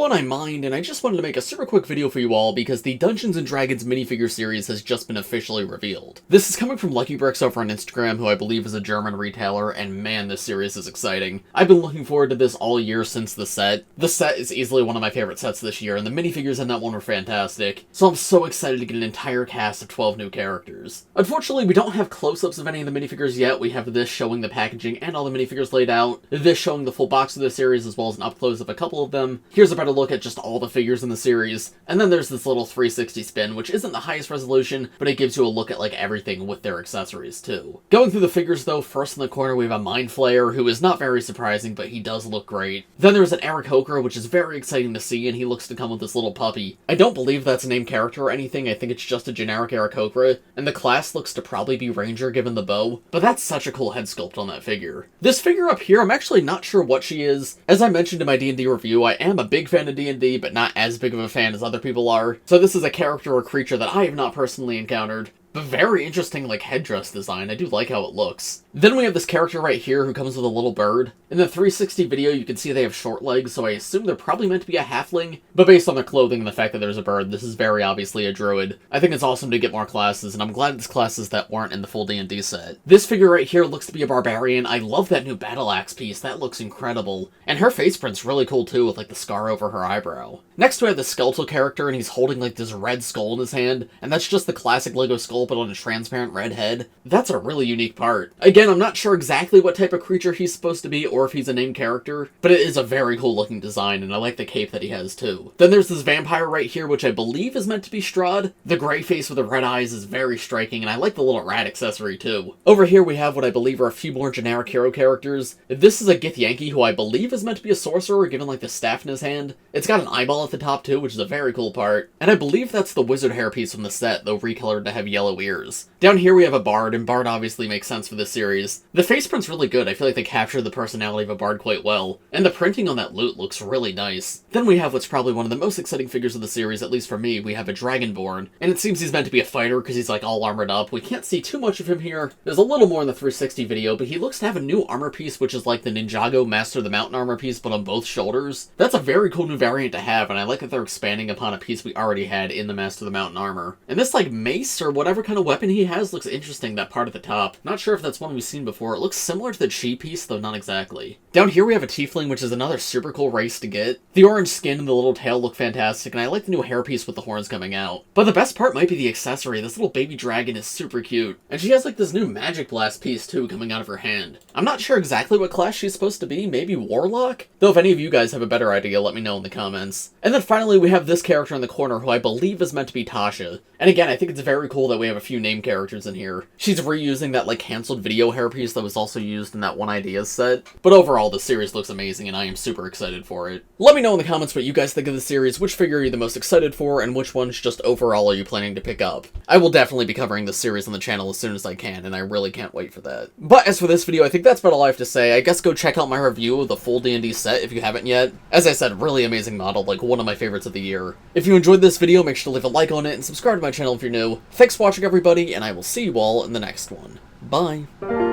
everyone, I'm Mind, and I just wanted to make a super quick video for you all because the Dungeons & Dragons minifigure series has just been officially revealed. This is coming from Lucky Bricks over on Instagram, who I believe is a German retailer, and man, this series is exciting. I've been looking forward to this all year since the set. The set is easily one of my favorite sets this year, and the minifigures in that one were fantastic, so I'm so excited to get an entire cast of 12 new characters. Unfortunately, we don't have close-ups of any of the minifigures yet. We have this showing the packaging and all the minifigures laid out, this showing the full box of the series as well as an up-close of a couple of them. Here's a better look at just all the figures in the series, and then there's this little 360 spin, which isn't the highest resolution, but it gives you a look at like everything with their accessories too. Going through the figures though, first in the corner we have a Mind Flayer, who is not very surprising, but he does look great. Then there's an Aarakocra, which is very exciting to see, and he looks to come with this little puppy. I don't believe that's a named character or anything, I think it's just a generic Aarakocra, and the class looks to probably be Ranger given the bow, but that's such a cool head sculpt on that figure. This figure up here, I'm actually not sure what she is. As I mentioned in my D&D review, I am a big fan of D&D, but not as big of a fan as other people are, so this is a character or creature that I have not personally encountered. But very interesting, like, headdress design. I do like how it looks. Then we have this character right here who comes with a little bird. In the 360 video, you can see they have short legs, so I assume they're probably meant to be a halfling. But based on their clothing and the fact that there's a bird, this is very obviously a druid. I think it's awesome to get more classes, and I'm glad it's classes that weren't in the full D&D set. This figure right here looks to be a barbarian. I love that new battle axe piece. That looks incredible. And her face print's really cool too, with like the scar over her eyebrow. Next we have the skeletal character, and he's holding like this red skull in his hand, and that's just the classic Lego skull but on a transparent red head. That's a really unique part. Again, I'm not sure exactly what type of creature he's supposed to be or if he's a named character, but it is a very cool looking design, and I like the cape that he has too. Then there's this vampire right here, which I believe is meant to be Strahd. The gray face with the red eyes is very striking, and I like the little rat accessory too. Over here we have what I believe are a few more generic hero characters. This is a Githyanki, who I believe is meant to be a sorcerer, given like the staff in his hand. It's got an eyeball at the top too, which is a very cool part. And I believe that's the wizard hairpiece from the set, though recolored to have yellow ears. Down here we have a bard, and bard obviously makes sense for this series. The face print's really good. I feel like they captured the personality of a bard quite well, and the printing on that loot looks really nice. Then we have what's probably one of the most exciting figures of the series, at least for me. We have a Dragonborn, and it seems he's meant to be a fighter because he's like all armored up. We can't see too much of him here. There's a little more in the 360 video, but he looks to have a new armor piece, which is like the Ninjago Master of the Mountain armor piece, but on both shoulders. That's a very cool new variant to have, and I like that they're expanding upon a piece we already had in the Master of the Mountain armor. And this like mace or whatever kind of weapon he has looks interesting, that part at the top. Not sure if that's one we've seen before. It looks similar to the chi piece, though not exactly. Down here we have a tiefling, which is another super cool race to get. The orange skin and the little tail look fantastic, and I like the new hairpiece with the horns coming out. But the best part might be the accessory. This little baby dragon is super cute. And she has like this new magic blast piece too coming out of her hand. I'm not sure exactly what class she's supposed to be, maybe warlock? Though if any of you guys have a better idea, let me know in the comments. And then finally we have this character in the corner who I believe is meant to be Tasha. And again, I think it's very cool that we have a few name characters in here. She's reusing that like canceled video hairpiece that was also used in that One Ideas set. But overall, the series looks amazing and I am super excited for it. Let me know in the comments what you guys think of the series, which figure are you the most excited for, and which ones just overall are you planning to pick up. I will definitely be covering this series on the channel as soon as I can, and I really can't wait for that. But as for this video, I think that's about all I have to say. I guess go check out my review of the full D&D set if you haven't yet. As I said, really amazing model, like one of my favorites of the year. If you enjoyed this video, make sure to leave a like on it and subscribe to my channel if you're new. Thanks for watching everybody, and I will see you all in the next one. Bye!